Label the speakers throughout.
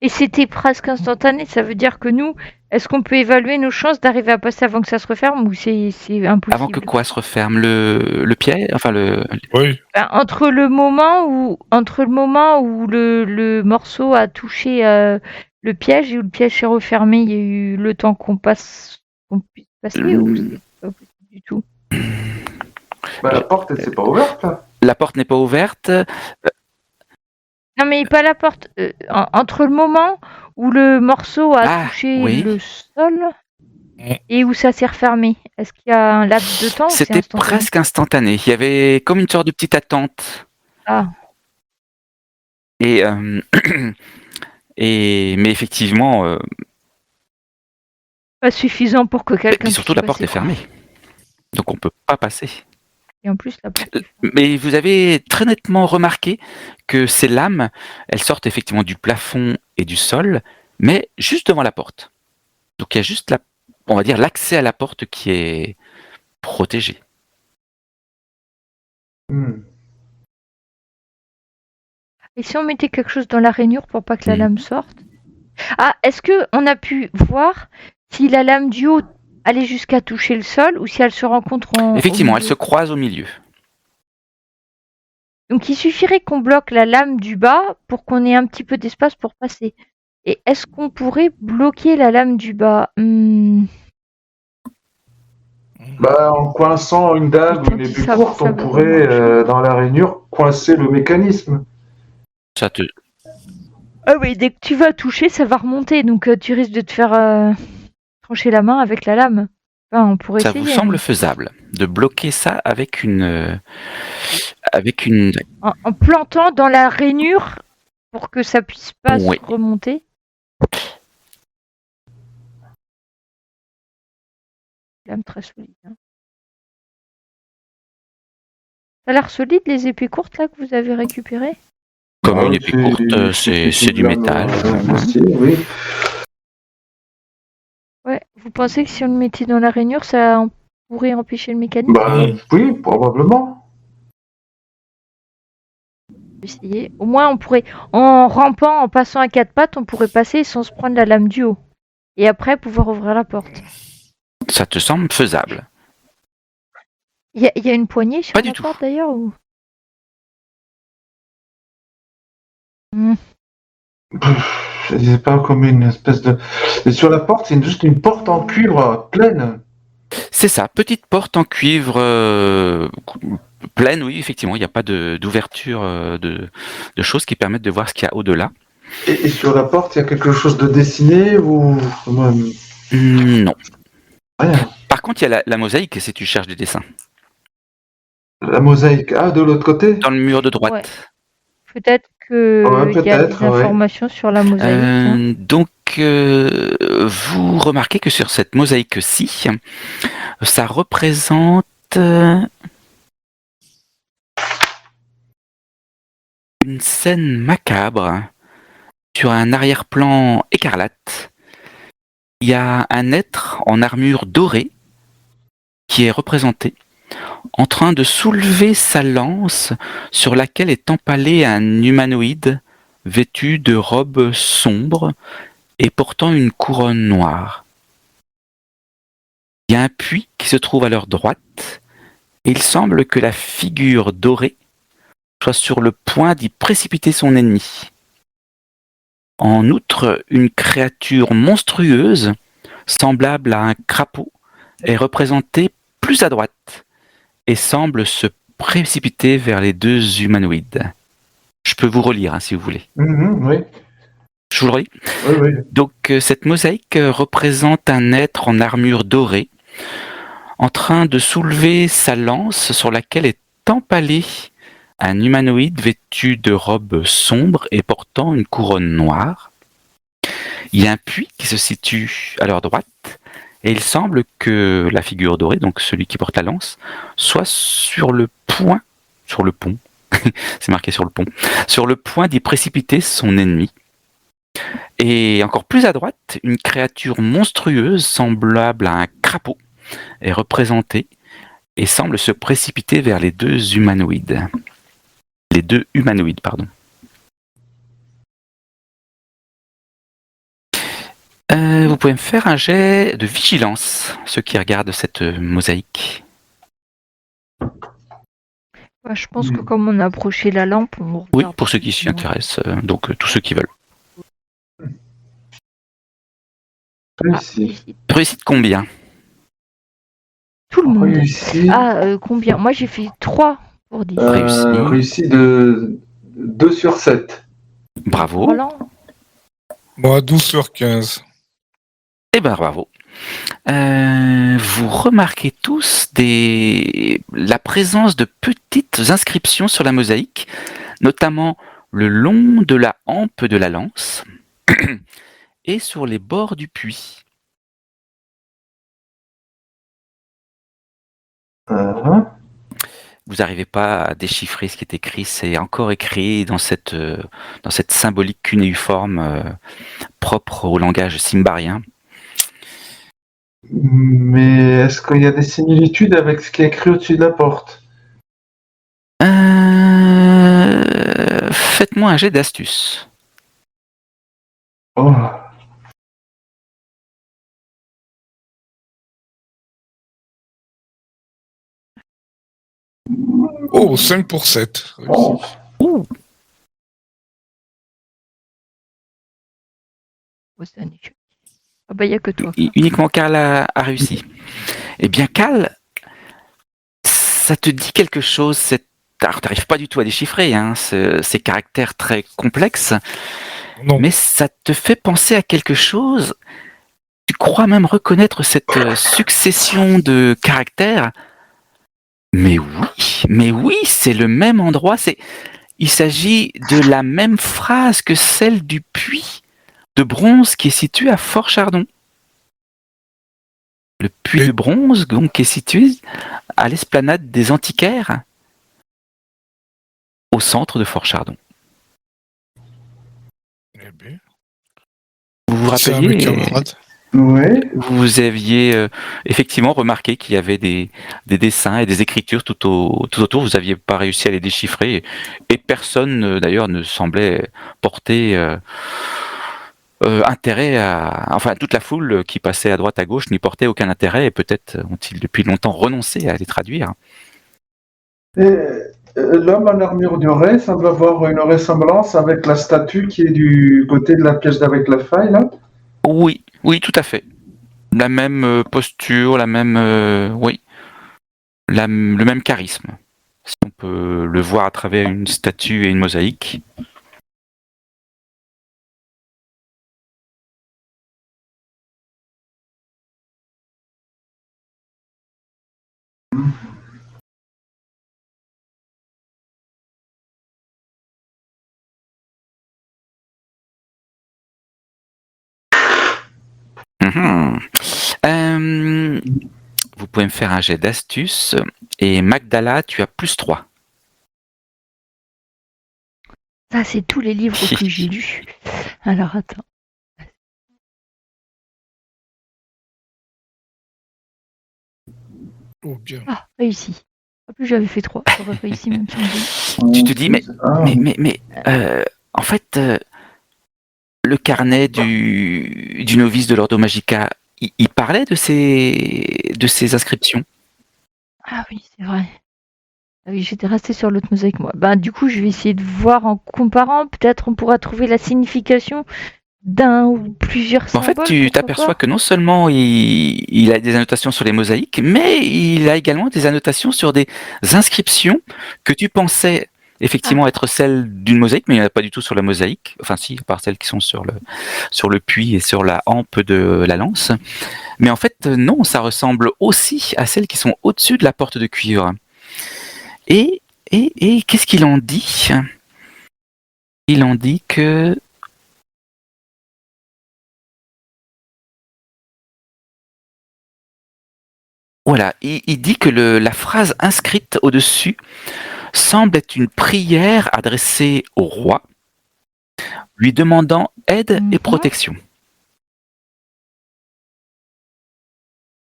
Speaker 1: Et c'était presque instantané, ça veut dire que nous, est-ce qu'on peut évaluer nos chances d'arriver à passer avant que ça se referme ou c'est
Speaker 2: Avant que
Speaker 1: impossible?
Speaker 2: quoi se referme? Le pied? Enfin le...
Speaker 3: Oui.
Speaker 1: Ben, entre le moment où le morceau a touché le piège et où le piège s'est refermé, il y a eu le temps qu'on puisse passer ou c'est pas possible du tout?
Speaker 4: Bah, la porte, elle s'est pas ouverte, là.
Speaker 2: La porte n'est pas ouverte.
Speaker 1: Non, mais pas la porte. Entre le moment où le morceau a
Speaker 2: Ah,
Speaker 1: touché
Speaker 2: oui.
Speaker 1: le sol et où ça s'est refermé, est-ce qu'il y a un laps de temps ou c'est
Speaker 2: C'était
Speaker 1: instantané?
Speaker 2: presque instantané. Il y avait comme une sorte de petite attente.
Speaker 1: Ah,
Speaker 2: Et, mais effectivement,
Speaker 1: pas suffisant pour que
Speaker 2: et
Speaker 1: quelqu'un
Speaker 2: puis surtout
Speaker 1: puisse
Speaker 2: la porte
Speaker 1: passer,
Speaker 2: est
Speaker 1: quoi.
Speaker 2: fermée. Donc on peut pas passer.
Speaker 1: Et en plus, la porte est fermée.
Speaker 2: Mais vous avez très nettement remarqué que ces lames, elles sortent effectivement du plafond et du sol, mais juste devant la porte. Donc il y a juste on va dire l'accès à la porte qui est protégé.
Speaker 1: Et si on mettait quelque chose dans la rainure pour pas que la
Speaker 2: Mhm.
Speaker 1: lame sorte? Ah, est-ce que on a pu voir si la lame du haut allait jusqu'à toucher le sol ou si elle se rencontre au
Speaker 2: Effectivement, elles se
Speaker 1: milieu?
Speaker 2: croisent au milieu.
Speaker 1: Donc il suffirait qu'on bloque la lame du bas pour qu'on ait un petit peu d'espace pour passer. Et est-ce qu'on pourrait bloquer la lame du bas?
Speaker 4: Bah, en coinçant une dague ou une épée courte, on pourrait, dans la rainure, coincer le mécanisme.
Speaker 2: Ça te...
Speaker 1: Ah oui, dès que tu vas toucher, ça va remonter, donc tu risques de te faire trancher la main avec la lame. Enfin, on pourrait
Speaker 2: Ça
Speaker 1: essayer.
Speaker 2: vous semble faisable de bloquer ça avec une...
Speaker 1: En plantant dans la rainure pour que ça puisse pas
Speaker 2: Oui.
Speaker 1: se remonter. Lame très solide. Hein. Ça a l'air solide les épées courtes là que vous avez récupérées?
Speaker 2: Comme une épée courte, c'est du métal.
Speaker 4: Oui.
Speaker 1: Ouais, vous pensez que si on le mettait dans la rainure, ça pourrait empêcher le mécanisme?
Speaker 4: Bah, oui, probablement.
Speaker 1: Essayer. Au moins, on pourrait, en rampant, en passant à quatre pattes, on pourrait passer sans se prendre la lame du haut. Et après, pouvoir ouvrir la porte.
Speaker 2: Ça te semble faisable?
Speaker 1: Il y a une poignée sur
Speaker 2: Pas
Speaker 1: la
Speaker 2: du tout.
Speaker 1: porte d'ailleurs ou...
Speaker 4: C'est pas comme une espèce de... Et sur la porte, c'est juste une porte en cuivre pleine.
Speaker 2: C'est ça, petite porte en cuivre pleine, oui, effectivement, il n'y a pas d'ouverture de choses qui permettent de voir ce qu'il y a au-delà.
Speaker 4: Et sur la porte, il y a quelque chose de dessiné ou...
Speaker 2: Non.
Speaker 4: Rien.
Speaker 2: Par contre, il y a la mosaïque si tu cherches des dessins.
Speaker 4: La mosaïque. Ah, de l'autre côté?
Speaker 2: Dans le mur de droite.
Speaker 1: Ouais. Peut-être qu'il y a des informations sur la mosaïque.
Speaker 2: Donc, vous remarquez que sur cette mosaïque-ci, ça représente une scène macabre sur un arrière-plan écarlate. Il y a un être en armure dorée qui est représenté en train de soulever sa lance sur laquelle est empalé un humanoïde vêtu de robe sombre et portant une couronne noire. Il y a un puits qui se trouve à leur droite et il semble que la figure dorée soit sur le point d'y précipiter son ennemi. En outre, une créature monstrueuse, semblable à un crapaud, est représentée plus à droite et semble se précipiter vers les deux humanoïdes. Je peux vous relire si vous voulez.
Speaker 4: Oui.
Speaker 2: Je vous le relis.
Speaker 4: Oui.
Speaker 2: Donc cette mosaïque représente un être en armure dorée en train de soulever sa lance sur laquelle est empalé un humanoïde vêtu de robe sombre et portant une couronne noire. Il y a un puits qui se situe à leur droite et il semble que la figure dorée, donc celui qui porte la lance, soit sur le pont, c'est marqué sur le point d'y précipiter son ennemi. Et encore plus à droite, une créature monstrueuse semblable à un crapaud est représentée et semble se précipiter vers les deux humanoïdes. Les deux humanoïdes, pardon. Vous pouvez me faire un jet de vigilance, ceux qui regardent cette mosaïque.
Speaker 1: Je pense que comme on a approché la lampe, on regarde.
Speaker 2: Oui, pour ceux qui s'y intéressent, donc tous ceux qui veulent. Réussite combien?
Speaker 1: Tout le monde.
Speaker 4: Réussi.
Speaker 1: Combien? Moi j'ai fait 3 pour 10.
Speaker 4: Réussi de 2 sur 7.
Speaker 2: Bravo.
Speaker 1: Roland.
Speaker 3: Moi, 12 sur 15.
Speaker 2: Eh ben bravo. Vous remarquez tous la présence de petites inscriptions sur la mosaïque, notamment le long de la hampe de la lance et sur les bords du puits. Vous n'arrivez pas à déchiffrer ce qui est écrit, c'est encore écrit dans cette symbolique cunéiforme propre au langage simbarien.
Speaker 4: Mais est-ce qu'il y a des similitudes avec ce qui est écrit au-dessus de la porte?
Speaker 2: Faites-moi un jet d'astuce.
Speaker 4: Oh.
Speaker 3: Oh, 5 pour 7.
Speaker 4: Oh.
Speaker 1: Ah bah, il n'y a que toi.
Speaker 2: Uniquement Karl a réussi. Eh bien, Karl, ça te dit quelque chose. Alors, t'arrives pas du tout à déchiffrer ces caractères très complexes,
Speaker 3: Non.
Speaker 2: mais ça te fait penser à quelque chose. Tu crois même reconnaître cette succession de caractères. Mais oui, c'est le même endroit. Il s'agit de la même phrase que celle du puits de bronze qui est situé à Fort-Chardon. Le puits de bronze, donc, qui est situé à l'esplanade des Antiquaires, au centre de Fort-Chardon.
Speaker 3: Eh bien.
Speaker 2: Vous vous rappeliez,
Speaker 4: oui.
Speaker 2: vous aviez effectivement remarqué qu'il y avait des dessins et des écritures tout autour. Vous n'aviez pas réussi à les déchiffrer et personne d'ailleurs ne semblait porter intérêt enfin toute la foule qui passait à droite à gauche n'y portait aucun intérêt et peut-être ont-ils depuis longtemps renoncé à les traduire.
Speaker 4: Et l'homme en armure dorée semble avoir une ressemblance avec la statue qui est du côté de la pièce avec la faille là.
Speaker 2: Oui, tout à fait. La même posture, le même charisme. Si on peut le voir à travers une statue et une mosaïque. Vous pouvez me faire un jet d'astuce. Et Magdala, tu as +3.
Speaker 1: Ça, c'est tous les livres que j'ai lus. Alors, attends.
Speaker 3: Oh, bien.
Speaker 1: Ah, réussi. En plus, j'avais fait 3. J'aurais réussi même sans
Speaker 2: Tu te dis, mais en fait, le carnet du novice de l'Ordo Magica, il parlait de ces inscriptions.
Speaker 1: Ah oui, c'est vrai. Ah oui, j'étais restée sur l'autre mosaïque, moi. Ben, du coup, je vais essayer de voir en comparant. Peut-être on pourra trouver la signification d'un ou plusieurs symboles.
Speaker 2: En fait, tu t'aperçois que non seulement il a des annotations sur les mosaïques, mais il a également des annotations sur des inscriptions que tu pensais effectivement être celles d'une mosaïque, mais il n'y en a pas du tout sur la mosaïque. Enfin si, à part celles qui sont sur le puits et sur la hampe de la lance. Mais en fait, non, ça ressemble aussi à celles qui sont au-dessus de la porte de cuivre. Et qu'est-ce qu'il en dit ? Il en dit que... Voilà, il dit que la phrase inscrite au-dessus semble être une prière adressée au roi, lui demandant aide et protection.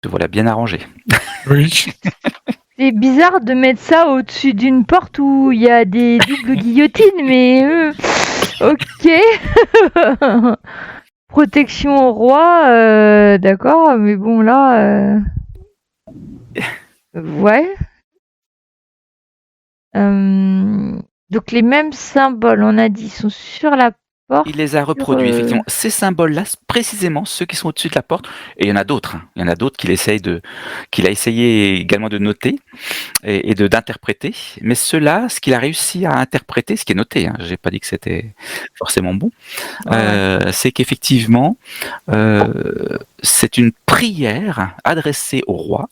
Speaker 2: Te voilà bien arrangé.
Speaker 3: Oui.
Speaker 1: C'est bizarre de mettre ça au-dessus d'une porte où il y a des doubles guillotines, mais ok. protection au roi, d'accord, mais bon là, ouais. Donc les mêmes symboles, on a dit, sont sur la porte.
Speaker 2: Il les a reproduits, effectivement. Ces symboles-là, précisément ceux qui sont au-dessus de la porte, et il y en a d'autres. Il y en a d'autres qu'il a essayé également de noter et d'interpréter. Mais ceux-là, ce qu'il a réussi à interpréter, ce qui est noté, hein, j'ai pas dit que c'était forcément bon, c'est qu'effectivement, c'est une prière adressée au roi,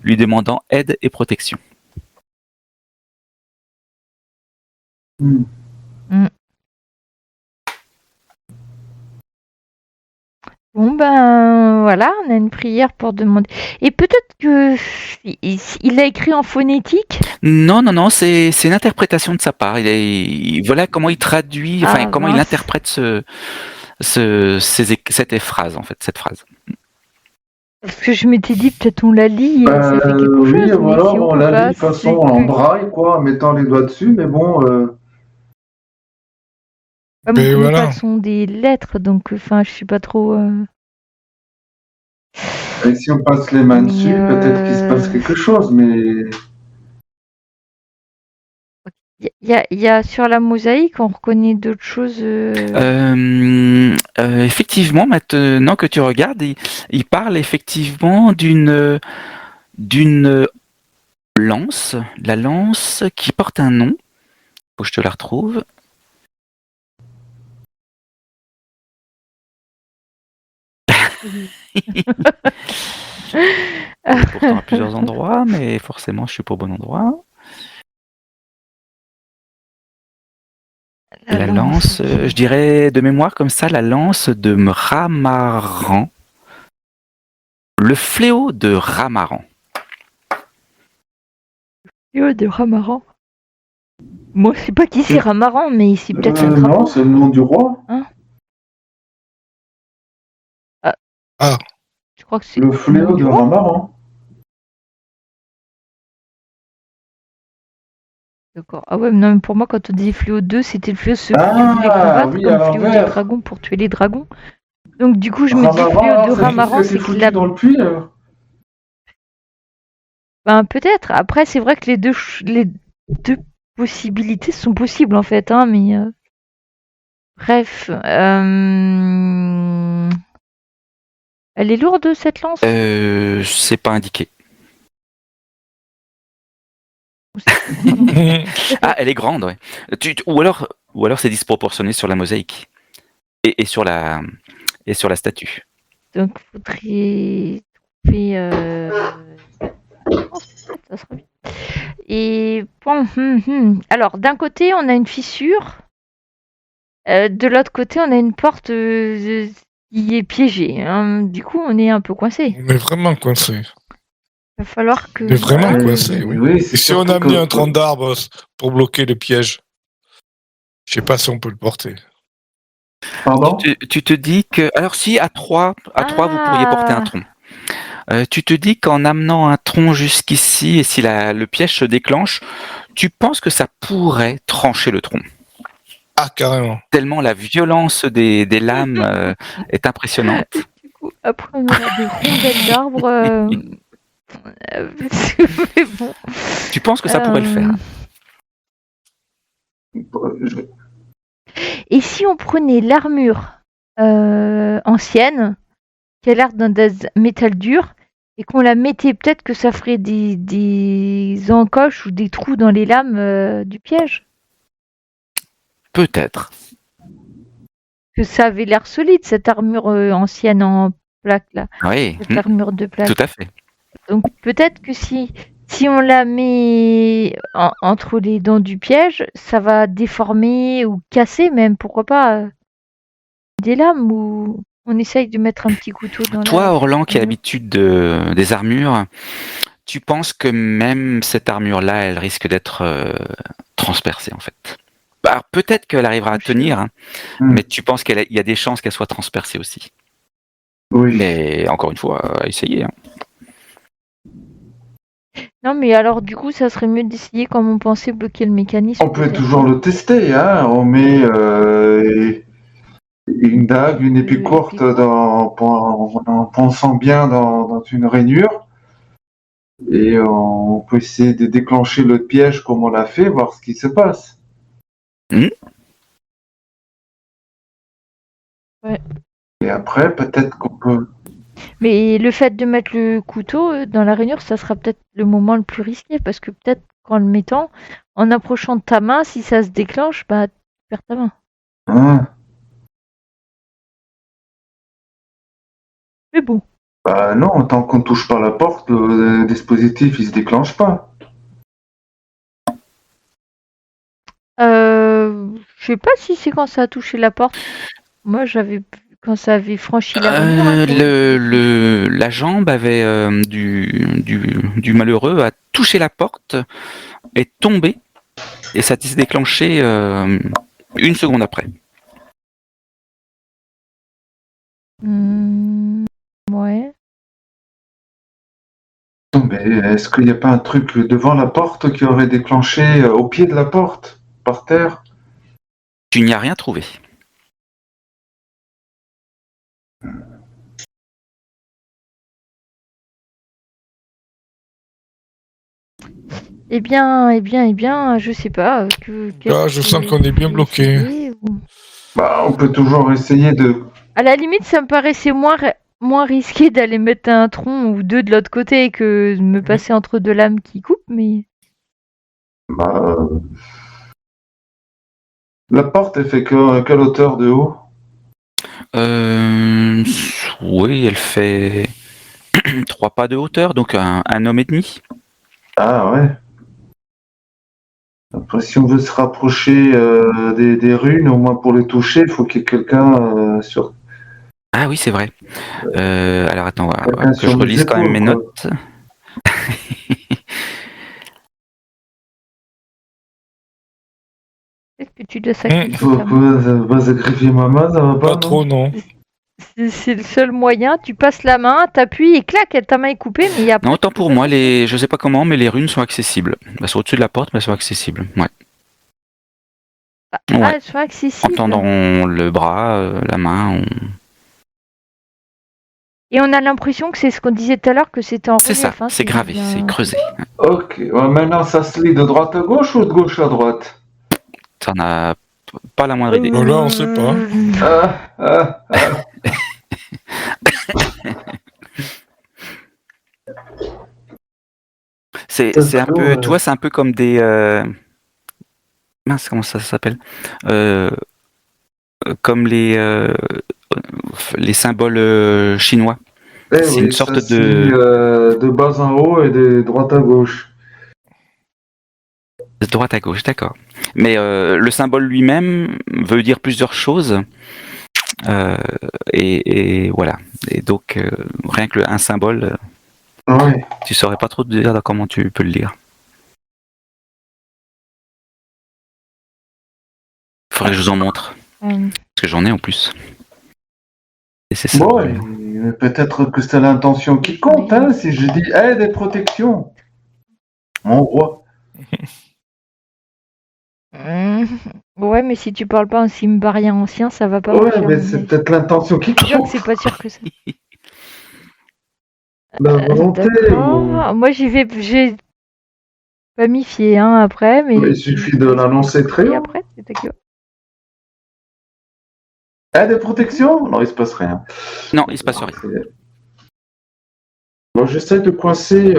Speaker 2: lui demandant aide et protection.
Speaker 1: Bon ben voilà, on a une prière pour demander. Et peut-être que il a écrit en phonétique.
Speaker 2: Non, c'est une interprétation de sa part. Voilà comment il traduit, comment il interprète cette phrase en fait, cette phrase.
Speaker 1: Parce que je m'étais dit peut-être on la lit et ça fait quelque chose.
Speaker 4: Oui, ou alors on la lit de façon en braille, quoi, en mettant les doigts dessus, mais bon.
Speaker 1: Mais voilà. Ce sont des lettres, donc enfin, je sais pas trop.
Speaker 4: Et si on passe les mains dessus, peut-être qu'il se passe quelque chose, mais.
Speaker 1: Il y a sur la mosaïque, on reconnaît d'autres choses.
Speaker 2: Effectivement, maintenant que tu regardes, il parle effectivement d'une lance, la lance qui porte un nom. Faut que je te la retrouve. Pourtant à plusieurs endroits, mais forcément je suis pas au bon endroit. La lance, je dirais de mémoire comme ça, la lance de Ramaran. Le fléau de Ramaran.
Speaker 1: Le fléau de Ramaran. Moi, je sais pas qui c'est Ramaran, mais c'est peut-être un drapeau.
Speaker 4: Non, c'est le nom du roi.
Speaker 1: Hein
Speaker 3: Ah.
Speaker 1: Je crois que c'est
Speaker 4: le fléau de Ramaran.
Speaker 1: D'accord. Ah ouais, mais non, pour moi, quand on dit fléau 2, c'était le fléau celui qui voulait combattre comme fléau des dragons pour tuer les dragons. Donc du coup, je me dis fléau de Ramaran, c'est qu'il a...
Speaker 4: dans le puits, alors.
Speaker 1: Ben peut-être. Après, c'est vrai que les deux possibilités sont possibles en fait, hein, mais bref. Elle est lourde cette lance.
Speaker 2: C'est pas indiqué. Ah, elle est grande, ouais. Ou alors c'est disproportionné sur la mosaïque et sur la statue.
Speaker 1: Donc faudrait trouver. Ça sera bien. Et bon, alors d'un côté on a une fissure, de l'autre côté on a une porte qui est piégée. Hein. Du coup on est un peu coincé.
Speaker 3: On est vraiment coincé.
Speaker 1: Il va falloir que.
Speaker 3: On est vraiment coincé, oui. Et si on a mis un tronc d'arbre pour bloquer le piège, je sais pas si on peut le porter.
Speaker 4: Pardon ?
Speaker 2: Tu te dis que alors si à 3 vous pourriez porter un tronc. Tu te dis qu'en amenant un tronc jusqu'ici et si le piège se déclenche, tu penses que ça pourrait trancher le tronc.
Speaker 3: Ah, carrément.
Speaker 2: Tellement la violence des lames est impressionnante.
Speaker 1: Du coup, après on aura des rondelles d'arbres. Mais bon.
Speaker 2: Tu penses que ça pourrait le faire?
Speaker 1: Et si on prenait l'armure ancienne, qui a l'air d'un métal dur, et qu'on la mettait, peut-être que ça ferait des encoches ou des trous dans les lames du piège.
Speaker 2: Peut-être.
Speaker 1: Que ça avait l'air solide, cette armure ancienne en plaque là.
Speaker 2: Oui.
Speaker 1: Cette armure de plaque.
Speaker 2: Tout à fait.
Speaker 1: Donc peut-être que si on la met entre les dents du piège, ça va déformer ou casser même, pourquoi pas, des lames, ou on essaye de mettre un petit couteau dans
Speaker 2: Toi, Orlan, qui a l'habitude des armures, tu penses que même cette armure-là, elle risque d'être transpercée en fait. Alors, peut-être qu'elle arrivera à tenir, hein, mais tu penses qu'il y a des chances qu'elle soit transpercée aussi.
Speaker 4: Oui.
Speaker 2: Mais encore une fois, à essayer. Hein.
Speaker 1: Non, mais alors du coup, ça serait mieux d'essayer comme on pensait bloquer le mécanisme.
Speaker 4: On peut toujours le tester, hein. On met une dague, une épée courte en pensant bien dans une rainure. Et on peut essayer de déclencher le piège comme on l'a fait, voir ce qui se passe.
Speaker 1: Ouais.
Speaker 4: Et après, peut-être qu'on peut...
Speaker 1: Mais le fait de mettre le couteau dans la rainure, ça sera peut-être le moment le plus risqué, parce que peut-être qu'en le mettant, en approchant de ta main, si ça se déclenche, bah tu perds ta main.
Speaker 4: Hein.
Speaker 1: Mais bon.
Speaker 4: Bah non, tant qu'on ne touche pas la porte, le dispositif il se déclenche pas.
Speaker 1: Je sais pas si c'est quand ça a touché la porte. Moi, j'avais quand ça avait franchi la rainure.
Speaker 2: La jambe avait du malheureux a touché la porte, est tombé et ça s'est déclenché une seconde après.
Speaker 1: Ouais.
Speaker 4: Mais est-ce qu'il n'y a pas un truc devant la porte qui aurait déclenché au pied de la porte, par terre?
Speaker 2: Tu n'y as rien trouvé.
Speaker 1: Eh bien, je sais pas.
Speaker 3: Je sens qu'on est bien bloqué.
Speaker 4: Bah, on peut toujours essayer de...
Speaker 1: À la limite, ça me paraissait moins risqué d'aller mettre un tronc ou deux de l'autre côté que de me passer entre deux lames qui coupent, mais...
Speaker 4: Bah, la porte, elle fait quelle hauteur de haut?
Speaker 2: Oui, elle fait 3 pas de hauteur, donc un homme et demi.
Speaker 4: Ah ouais. Après, si on veut se rapprocher des runes, au moins pour les toucher, il faut qu'il y ait quelqu'un sur...
Speaker 2: Ah oui, c'est vrai. Alors attends,
Speaker 4: Quelqu'un
Speaker 2: que je
Speaker 4: sur les
Speaker 2: relise quand même mes
Speaker 4: épaules, quoi.
Speaker 2: notes.
Speaker 1: Est-ce que tu dois sacrifier
Speaker 4: Faut
Speaker 1: ta main?
Speaker 4: pas sacrifier ma main, ça va
Speaker 3: Pas
Speaker 4: pas, non?
Speaker 3: trop, non.
Speaker 1: C'est le seul moyen. Tu passes la main, t'appuies et clac, ta main est coupée, mais il y a...
Speaker 2: Non, autant pour moi, je sais pas comment, mais les runes sont accessibles. Elles sont au-dessus de la porte, mais elles sont accessibles. Ouais.
Speaker 1: Ah,
Speaker 2: Ouais.
Speaker 1: elles sont
Speaker 2: En
Speaker 1: accessibles.
Speaker 2: tendant le bras, la main.
Speaker 1: Et on a l'impression que c'est ce qu'on disait tout à l'heure, que c'était en
Speaker 2: C'est
Speaker 1: relief.
Speaker 2: ça,
Speaker 1: Hein,
Speaker 2: c'est gravé,
Speaker 1: bien...
Speaker 2: c'est creusé.
Speaker 4: Ok, ouais, maintenant ça se lit de droite à gauche ou de gauche à droite?
Speaker 2: Ça n'a pas la moindre idée.
Speaker 3: Voilà, on sait pas.
Speaker 4: Ah.
Speaker 2: C'est un peu, tu vois, c'est un peu comme des... Mince, comment ça s'appelle comme les symboles chinois. C'est
Speaker 4: oui,
Speaker 2: une sorte
Speaker 4: ça se lit de bas en haut et de droite à gauche.
Speaker 2: de droite à gauche, d'accord. Mais le symbole lui-même veut dire plusieurs choses. Et voilà. Et donc, rien que un symbole,
Speaker 4: Ouais.
Speaker 2: tu saurais pas trop te dire comment tu peux le lire. Faudrait que je vous en montre. Parce que j'en ai en plus. Et c'est ça.
Speaker 4: Bon, et peut-être que c'est l'intention qui compte, hein, si je dis aide et protection. Mon roi.
Speaker 1: Ouais, mais si tu parles pas un cimbarien ancien, ça va pas
Speaker 4: Ouais,
Speaker 1: marcher.
Speaker 4: mais c'est peut-être l'intention qui
Speaker 1: Je
Speaker 4: compte.
Speaker 1: c'est pas sûr que ça.
Speaker 4: La volonté.
Speaker 1: D'accord. Moi, j'ai pas m'y fier hein, après, mais
Speaker 4: Il suffit de l'annoncer très
Speaker 1: et
Speaker 4: haut.
Speaker 1: après, c'est à
Speaker 4: Aide et protection? Non, il se passe rien.
Speaker 2: Non, il se passe rien.
Speaker 4: Bon, j'essaie de coincer.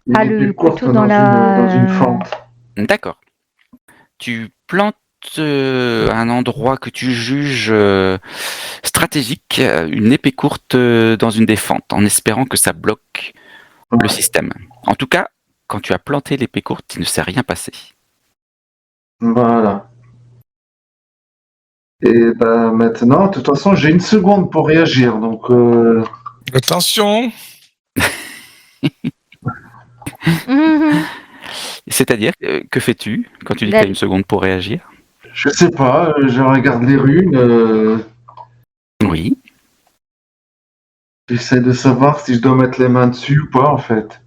Speaker 1: le couteau dans
Speaker 4: une fente.
Speaker 2: D'accord. Tu plantes un endroit que tu juges stratégique, une épée courte dans une des fentes, en espérant que ça bloque le système. En tout cas, quand tu as planté l'épée courte, il ne s'est rien passé.
Speaker 4: Voilà. Et ben maintenant, de toute façon, j'ai une seconde pour réagir, donc.
Speaker 3: Attention.
Speaker 2: C'est-à-dire, que fais-tu quand tu dis que tu as une seconde pour réagir?
Speaker 4: Je sais pas, je regarde les runes.
Speaker 2: Oui.
Speaker 4: J'essaie de savoir si je dois mettre les mains dessus ou pas, en fait.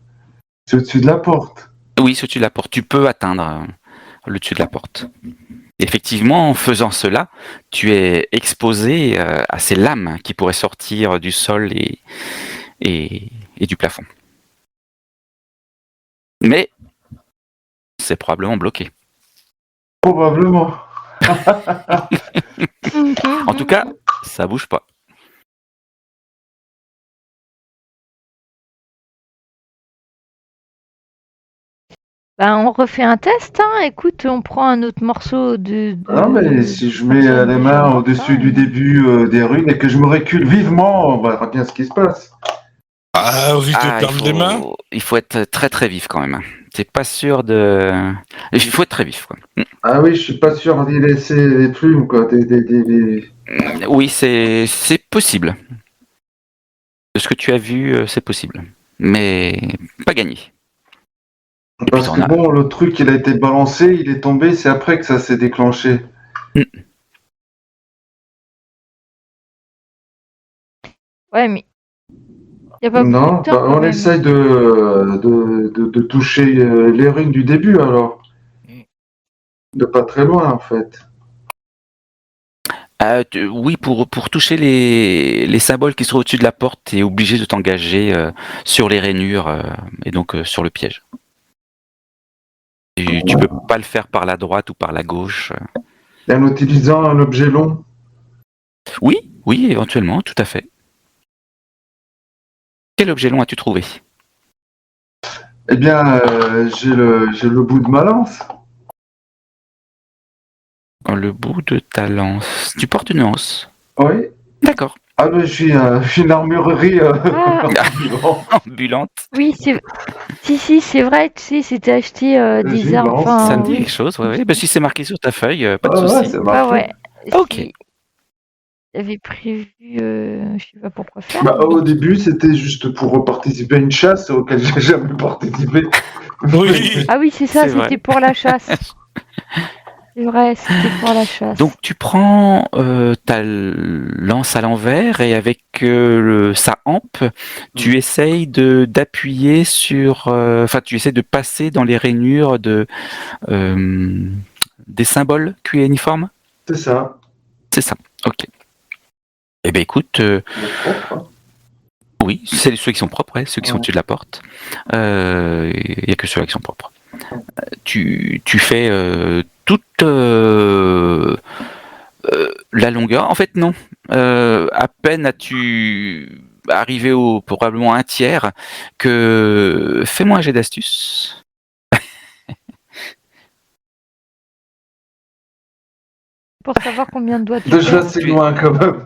Speaker 4: C'est au-dessus de la porte.
Speaker 2: Oui, c'est au-dessus de la porte. Tu peux atteindre. le dessus de la porte. Effectivement, en faisant cela, tu es exposé à ces lames qui pourraient sortir du sol et du plafond. Mais c'est probablement bloqué.
Speaker 4: Probablement.
Speaker 2: En tout cas, ça bouge pas.
Speaker 1: On refait un test, hein. Écoute, on prend un autre morceau de...
Speaker 4: Non, mais si je mets les mains au-dessus du début des runes et que je me recule vivement, on verra bien ce qui se passe.
Speaker 3: Au risque de perdre des mains.
Speaker 2: Il faut être très très vif quand même. T'es pas sûr de... Il faut être très vif, quoi.
Speaker 4: Ah oui, je suis pas sûr d'y laisser des plumes, quoi.
Speaker 2: Oui, c'est possible. De ce que tu as vu, c'est possible. Mais pas gagné.
Speaker 4: Parce que bon, le truc, il a été balancé, il est tombé, c'est après que ça s'est déclenché.
Speaker 1: Ouais, mais... Y a pas
Speaker 4: Non,
Speaker 1: beaucoup de temps,
Speaker 4: on essaye de toucher les runes du début, alors. De pas très loin, en fait.
Speaker 2: Oui, pour toucher les symboles qui sont au-dessus de la porte, tu es obligé de t'engager sur les rainures et donc sur le piège. Tu peux pas le faire par la droite ou par la gauche.
Speaker 4: Et en utilisant un objet long?
Speaker 2: Oui, éventuellement, tout à fait. Quel objet long as-tu trouvé?
Speaker 4: Eh bien, j'ai le bout de ma lance.
Speaker 2: Le bout de ta lance. Tu portes une lance?
Speaker 4: Oui.
Speaker 2: D'accord.
Speaker 4: Ah ben, je suis une armurerie
Speaker 2: ambulante.
Speaker 1: Oui, si, c'est vrai, tu sais, c'était acheté des armes.
Speaker 2: Ça me dit quelque chose, ouais. Bah, si c'est marqué sur ta feuille, pas de souci.
Speaker 4: Ouais, c'est marqué.
Speaker 1: Ouais.
Speaker 2: Ok.
Speaker 1: J'avais prévu, je sais pas pourquoi faire.
Speaker 4: Au début, c'était juste pour participer à une chasse auquel j'ai jamais participé.
Speaker 3: Oui.
Speaker 1: Ah oui, c'est ça,
Speaker 2: C'est
Speaker 1: c'était
Speaker 2: vrai.
Speaker 1: pour la chasse. C'est vrai, c'était pour la chasse.
Speaker 2: Donc tu prends ta lance à l'envers et avec sa hampe, tu essayes d'appuyer sur... tu essayes de passer dans les rainures des symboles cunéiformes.
Speaker 4: C'est ça.
Speaker 2: C'est ça, ok. Eh bien écoute... Oui, c'est ceux qui sont propres, ouais, ceux qui sont au-dessus de la porte. Il n'y a que ceux-là qui sont propres. Tu fais toute la longueur. En fait, non. À peine as-tu arrivé au probablement un tiers que fais-moi un jet d'astuce.
Speaker 1: Pour savoir combien de doigts tu
Speaker 4: Déjà, c'est loin quand même.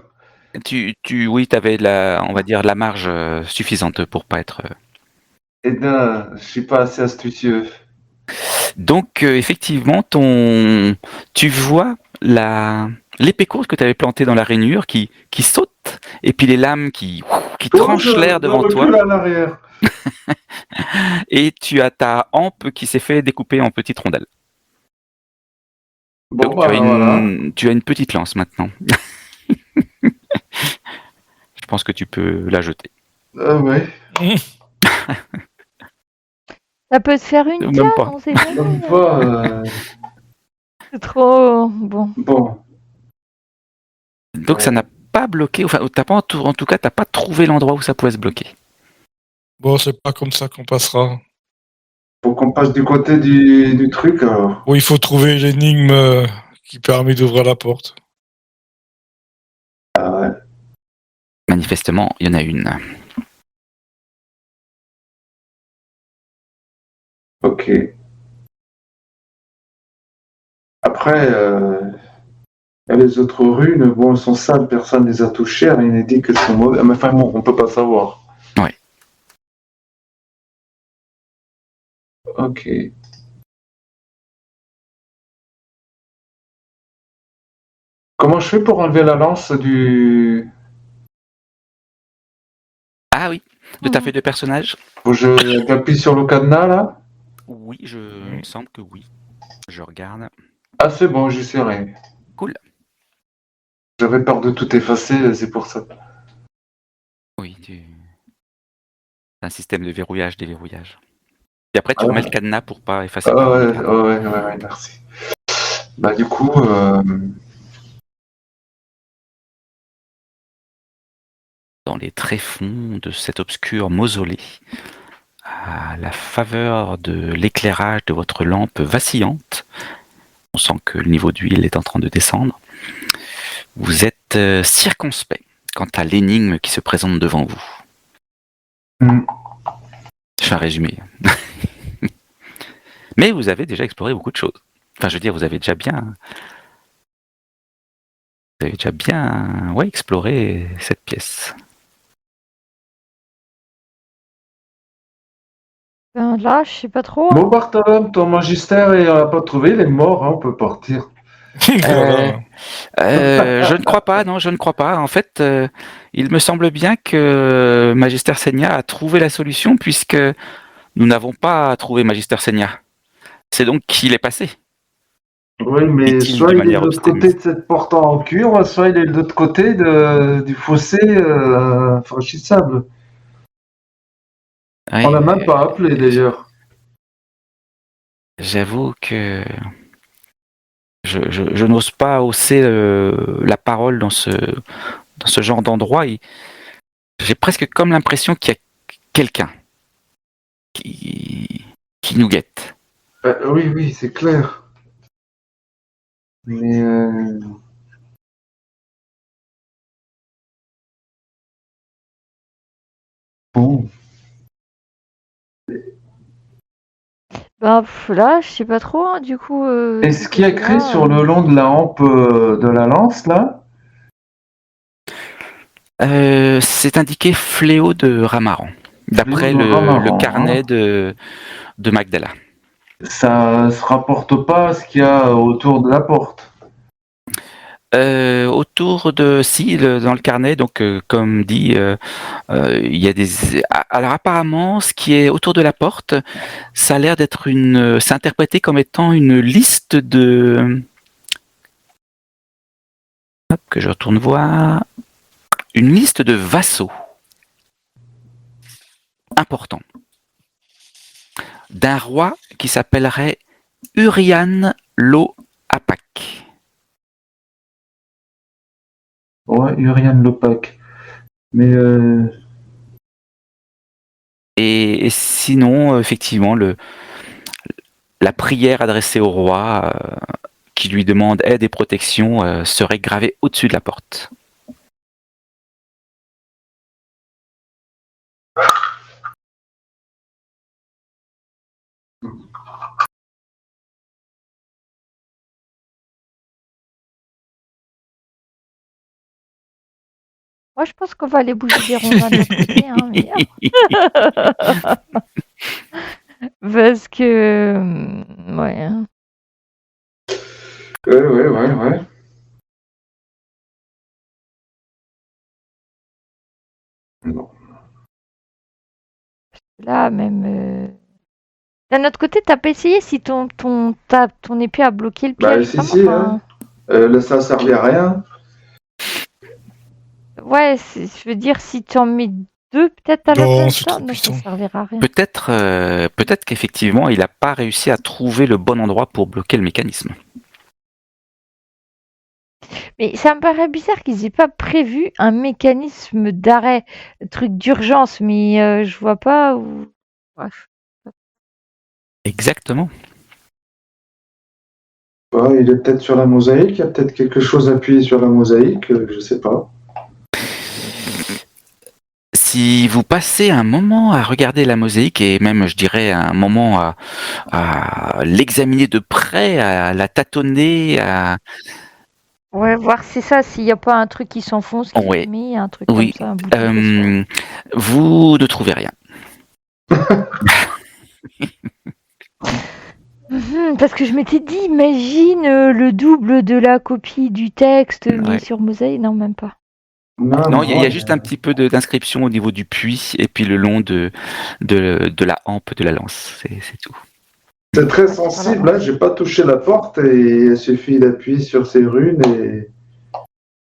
Speaker 2: Oui, tu avais on va dire, la marge suffisante pour pas être.
Speaker 4: Eh bien, je suis pas assez astucieux.
Speaker 2: Donc, effectivement, tu vois l'épée courte que tu avais plantée dans la rainure qui saute, et puis les lames qui tranchent l'air devant toi.
Speaker 4: À l'arrière.
Speaker 2: Et tu as ta hampe qui s'est fait découper en petites rondelles.
Speaker 4: Bon,
Speaker 2: donc, tu as une petite lance maintenant. Je pense que tu peux la jeter.
Speaker 4: Ouais.
Speaker 1: Ça peut se faire une
Speaker 2: Même pas.
Speaker 1: on sait jamais.
Speaker 4: Même pas.
Speaker 1: C'est trop bon.
Speaker 4: Bon.
Speaker 2: Donc ça n'a pas bloqué, enfin en tout cas t'as pas trouvé l'endroit où ça pouvait se bloquer.
Speaker 3: Bon, c'est pas comme ça qu'on passera.
Speaker 4: Faut qu'on passe du côté du truc alors.
Speaker 3: Oui, il faut trouver l'énigme qui permet d'ouvrir la porte.
Speaker 4: Ah ouais.
Speaker 2: Manifestement, il y en a une.
Speaker 4: Ok. Après, les autres runes, bon, elles sont sales, personne ne les a touchées, rien n'est dit qu'elles sont mauvaises. Mais enfin bon, on peut pas savoir.
Speaker 2: Ouais.
Speaker 4: Ok. Comment je fais pour enlever la lance du...
Speaker 2: Ah oui, de ta feuille de personnage?
Speaker 4: Faut que j'appuie sur le cadenas là?
Speaker 2: Oui, il me semble que oui. Je regarde.
Speaker 4: Ah c'est bon, j'y serai.
Speaker 2: Cool.
Speaker 4: J'avais peur de tout effacer, c'est pour ça.
Speaker 2: Oui, c'est un système de verrouillage, déverrouillage. Et après, tu remets le cadenas pour pas effacer.
Speaker 4: Ouais, merci. Bah, du coup,
Speaker 2: Dans les tréfonds de cet obscur mausolée, à la faveur de l'éclairage de votre lampe vacillante, on sent que le niveau d'huile est en train de descendre. Vous êtes circonspect quant à l'énigme qui se présente devant vous. C'est un résumé. Mais vous avez déjà exploré beaucoup de choses. Enfin, je veux dire, vous avez déjà bien exploré cette pièce.
Speaker 1: Ben là, je sais pas trop.
Speaker 4: Bon, Bartolome, ton magistère, on l'a pas trouvé, il est mort, on peut partir.
Speaker 3: Voilà.
Speaker 2: Je ne crois pas, non, je ne crois pas. En fait, il me semble bien que Magister Senia a trouvé la solution puisque nous n'avons pas trouvé Magister Senia. C'est donc qu'il est passé.
Speaker 4: Oui, mais
Speaker 2: Dit-il
Speaker 4: soit
Speaker 2: de
Speaker 4: il est de
Speaker 2: manière
Speaker 4: l'autre
Speaker 2: obstinée.
Speaker 4: côté de cette porte en cuivre, soit il est de l'autre côté du fossé franchissable.
Speaker 2: Ouais,
Speaker 4: On l'a même pas appelé d'ailleurs.
Speaker 2: j'avoue que je n'ose pas hausser la parole dans ce genre d'endroit. J'ai presque comme l'impression qu'il y a quelqu'un qui nous guette.
Speaker 4: Oui, c'est clair. Mais bon.
Speaker 1: Ben là, je sais pas trop, hein, du coup.
Speaker 4: Est-ce qu'il y a écrit sur le long de la hampe de la lance là?
Speaker 2: C'est indiqué fléau de Ramaran, d'après le carnet de Magdala.
Speaker 4: Ça se rapporte pas à ce qu'il y a autour de la porte.
Speaker 2: Autour de dans le carnet, donc comme dit, il y a des. Alors apparemment, ce qui est autour de la porte, ça a l'air d'être c'est interprété comme étant une liste de. Hop, que je retourne voir. Une liste de vassaux importants d'un roi qui s'appellerait Urian Lo Apak.
Speaker 4: Ouais, Urian Lopak. Mais
Speaker 2: Et sinon, effectivement, la prière adressée au roi, qui lui demande aide et protection, serait gravée au-dessus de la porte.
Speaker 1: Moi, je pense qu'on va aller bouger des rondins de l'autre côté, hein, mais... Parce que... ouais.
Speaker 4: ouais. Non.
Speaker 1: Là, même... D'un autre côté, t'as pas essayé si ton épée a bloqué le
Speaker 4: Bah,
Speaker 1: piège,
Speaker 4: si, hein. Là, ça servait à rien.
Speaker 1: Ouais, je veux dire, si tu en mets deux, peut-être à la
Speaker 3: Non,
Speaker 1: place
Speaker 3: c'est
Speaker 1: d'un,
Speaker 3: trop
Speaker 1: non, ça
Speaker 3: puissant.
Speaker 1: servira à rien.
Speaker 2: Peut-être qu'effectivement, il n'a pas réussi à trouver le bon endroit pour bloquer le mécanisme.
Speaker 1: Mais ça me paraît bizarre qu'ils aient pas prévu un mécanisme d'arrêt, truc d'urgence, mais je vois pas où... Bref.
Speaker 2: Exactement.
Speaker 4: Ouais, il est peut-être sur la mosaïque, il y a peut-être quelque chose appuyé sur la mosaïque, je sais pas.
Speaker 2: Si vous passez un moment à regarder la mosaïque et même, je dirais, un moment à l'examiner de près, à la tâtonner,
Speaker 1: Ouais, voir c'est ça, s'il n'y a pas un truc qui s'enfonce, qui
Speaker 2: ouais,
Speaker 1: est mis, un truc
Speaker 2: oui,
Speaker 1: comme ça, un bout de pression.
Speaker 2: vous ne trouvez rien.
Speaker 1: Parce que je m'étais dit, imagine le double de la copie du texte mis
Speaker 2: Ouais.
Speaker 1: sur mosaïque. Non, même pas.
Speaker 2: Non, il y a juste un petit peu d'inscription au niveau du puits et puis le long de la hampe de la lance. C'est tout.
Speaker 4: C'est très sensible, là, j'ai pas touché la porte et il suffit d'appuyer sur ces runes et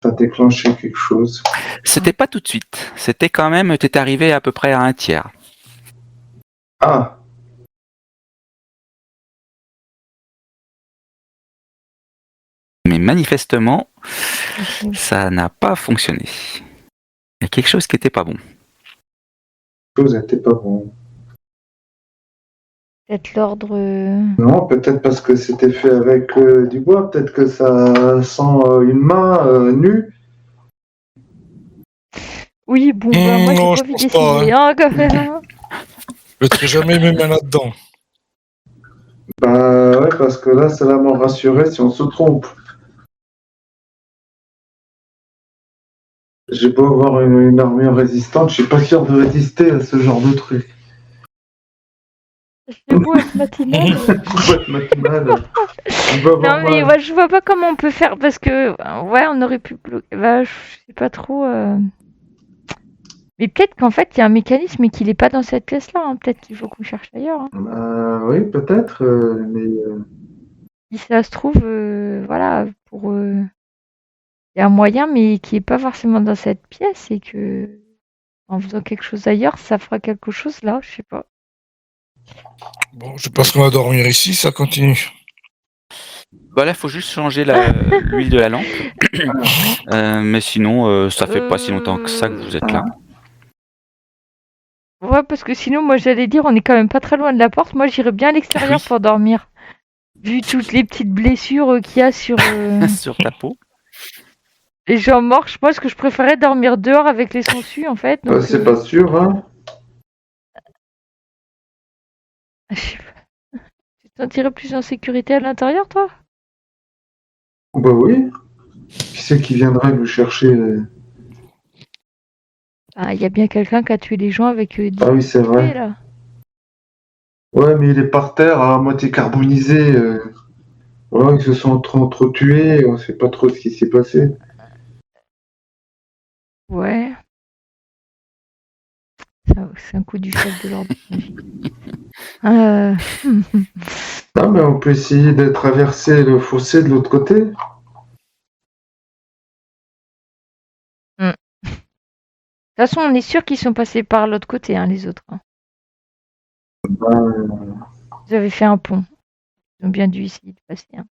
Speaker 4: ça déclenché quelque chose.
Speaker 2: C'était pas tout de suite. C'était quand même, t'es arrivé à peu près à un tiers.
Speaker 4: Ah,
Speaker 2: manifestement, ça n'a pas fonctionné. Il y a quelque chose qui n'était pas bon.
Speaker 4: Quelque chose n'était pas bon.
Speaker 1: Peut-être l'ordre.
Speaker 4: Non, peut-être parce que c'était fait avec du bois. Peut-être que ça sent une main nue.
Speaker 1: Oui, bon, bah, moi,
Speaker 3: non,
Speaker 1: j'ai
Speaker 3: je
Speaker 1: pas
Speaker 3: pense
Speaker 1: envie
Speaker 3: pas,
Speaker 1: d'essayer, hein, quand même. Hein.
Speaker 3: Je mettrai jamais mes mains là-dedans.
Speaker 4: Bah ouais, parce que là, c'est là m'en rassurer si on se trompe. J'ai beau avoir une armure résistante, je suis pas sûr de résister à ce genre de truc.
Speaker 1: J'ai beau être matinale.
Speaker 4: Ouais, matinale. Il va avoir
Speaker 1: Non, mais
Speaker 4: mal.
Speaker 1: ouais, je vois pas comment on peut faire parce que, ouais, on aurait pu bloquer. Bah, je sais pas trop. Mais peut-être qu'en fait, il y a un mécanisme et qu'il est pas dans cette pièce-là. Hein. Peut-être qu'il faut qu'on cherche ailleurs. Hein.
Speaker 4: Oui, peut-être, mais
Speaker 1: Si ça se trouve, voilà, pour. Il y a un moyen, mais qui est pas forcément dans cette pièce et que, en faisant quelque chose ailleurs, ça fera quelque chose là. Je sais pas.
Speaker 3: Bon, je pense qu'on va dormir ici, ça continue.
Speaker 2: Voilà, il faut juste changer l'huile de la lampe. Mais sinon, ça fait pas si longtemps que ça que vous êtes là.
Speaker 1: Ouais, parce que sinon, moi, j'allais dire, on est quand même pas très loin de la porte. Moi, j'irais bien à l'extérieur
Speaker 2: Oui.
Speaker 1: pour dormir. Vu toutes les petites blessures qu'il y a sur
Speaker 2: Sur ta peau.
Speaker 1: les jambes mortes, je pense que je préférais dormir dehors avec les sangsues, en fait. Donc,
Speaker 4: c'est pas sûr, hein.
Speaker 1: je sais pas. Tu te sentirais plus en sécurité à l'intérieur, toi?
Speaker 4: Bah oui. Qui c'est qui viendrait nous chercher
Speaker 1: Ah, il y a bien quelqu'un qui a tué les gens avec des
Speaker 4: Ah oui, c'est vrai.
Speaker 1: épées, là.
Speaker 4: Ouais, mais il est par terre, à moitié carbonisé. Voilà, ils se sont entretués, on sait pas trop ce qui s'est passé.
Speaker 1: Ouais. C'est un coup du chef de l'ordre.
Speaker 4: Non, mais on peut essayer de traverser le fossé de l'autre côté.
Speaker 1: De toute façon, on est sûr qu'ils sont passés par l'autre côté, hein, les autres. Hein. Ils avaient fait un pont. Ils ont bien dû essayer de passer. Hein.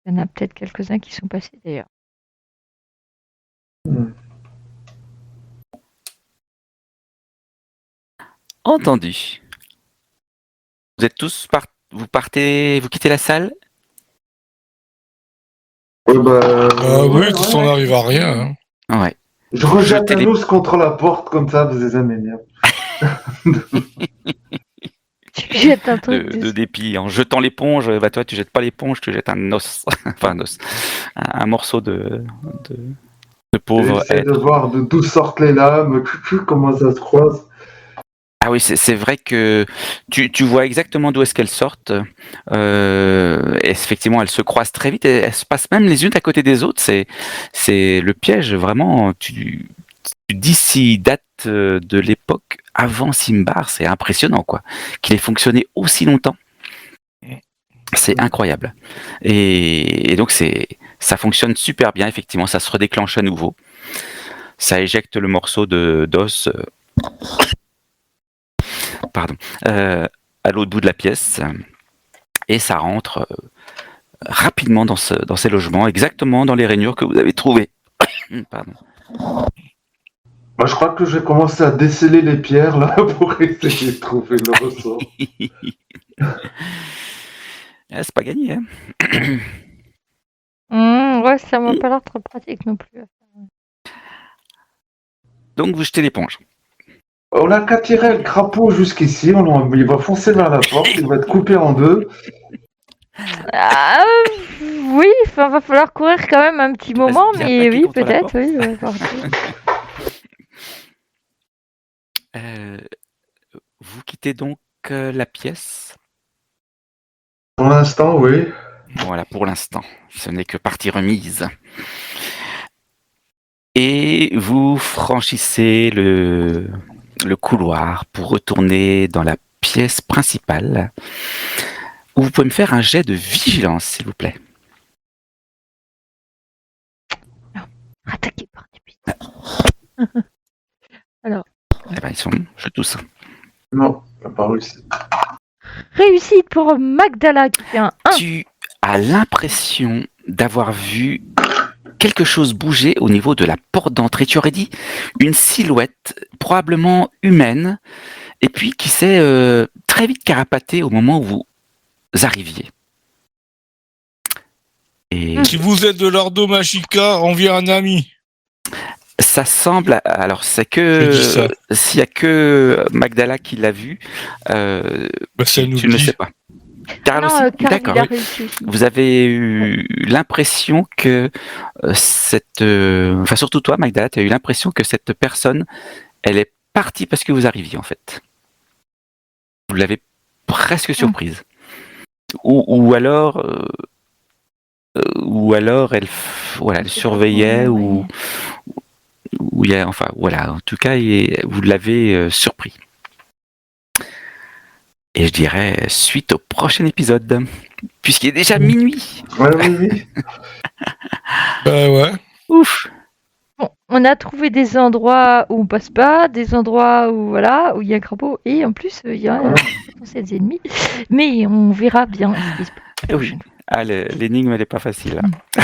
Speaker 1: Il y en a peut-être quelques-uns qui sont passés, d'ailleurs.
Speaker 2: Entendu. Vous êtes tous vous quittez la salle?
Speaker 4: Ouais,
Speaker 3: Oui, de toute façon, on n'arrive à rien. Hein.
Speaker 2: Ouais.
Speaker 4: Je rejette un os contre la porte comme ça, vous les aimez.
Speaker 1: Tu jettes un truc
Speaker 2: de dépit. En jetant l'éponge, bah toi tu jettes pas l'éponge, tu jettes un os. Enfin un os. Un morceau de pauvre
Speaker 4: J'essaie de
Speaker 2: être.
Speaker 4: voir d'où sortent les lames, comment ça se croise.
Speaker 2: Ah oui, c'est vrai que tu vois exactement d'où est-ce qu'elles sortent. Et effectivement, elles se croisent très vite et elles se passent même les unes à côté des autres. C'est le piège, vraiment. Tu dis s'il date de l'époque avant Simbar, c'est impressionnant, quoi. Qu'il ait fonctionné aussi longtemps. C'est incroyable. Et donc, ça fonctionne super bien, effectivement. Ça se redéclenche à nouveau. Ça éjecte le morceau d'os. Pardon, à l'autre bout de la pièce, et ça rentre rapidement dans ces logements, exactement dans les rainures que vous avez trouvées. Pardon.
Speaker 4: Moi, je crois que je vais commencer à déceler les pierres là pour essayer de trouver le ressort.
Speaker 2: C'est pas gagné, hein.
Speaker 1: Ouais, ça m'a pas l'air très pratique non plus.
Speaker 2: Donc vous jetez l'éponge.
Speaker 4: On a qu'à tirer le crapaud jusqu'ici, il va foncer vers la porte, il va être coupé en deux.
Speaker 1: Ah, oui, va falloir courir quand même un petit moment, mais oui, peut-être, oui.
Speaker 2: Vous quittez donc la pièce.
Speaker 4: Pour l'instant, oui.
Speaker 2: Voilà, pour l'instant. Ce n'est que partie remise. Et vous franchissez le couloir pour retourner dans la pièce principale, où vous pouvez me faire un jet de vigilance, s'il vous plaît.
Speaker 1: Attaqué par des pistes. Alors.
Speaker 2: Eh ben, ils sont tous.
Speaker 4: Non, pas réussi.
Speaker 1: Réussite pour Magdala qui fait un 1.
Speaker 2: Tu as l'impression d'avoir vu quelque chose bouger au niveau de la porte d'entrée. Tu aurais dit une silhouette, probablement humaine, et puis qui s'est très vite carapatée au moment où vous arriviez. Et
Speaker 3: Si vous êtes de l'Ordo Magica, on vient un ami.
Speaker 2: ça semble, alors c'est
Speaker 3: Je dis ça.
Speaker 2: que s'il y a que Magdala qui l'a vu,
Speaker 3: C'est
Speaker 2: tu ne le sais pas. Karl aussi
Speaker 1: Non, Karl,
Speaker 2: D'accord.
Speaker 1: il a
Speaker 2: Oui.
Speaker 1: réussi aussi.
Speaker 2: Vous avez eu l'impression que enfin surtout toi Magdala, tu as eu l'impression que cette personne, elle est partie parce que vous arriviez en fait. Vous l'avez presque surprise. Ou alors elle surveillait ou il y a, enfin voilà, en tout cas vous l'avez surpris. Et je dirais suite au prochain épisode, puisqu'il est déjà minuit.
Speaker 4: Oui.
Speaker 3: Ouais.
Speaker 2: Ouf.
Speaker 1: Bon, on a trouvé des endroits où on passe pas, des endroits où il y a un crapaud et en plus il y a potentiels ennemis. Mais on verra bien ce qui se passe.
Speaker 2: Oui. Ah, l'énigme elle est pas facile. Hein.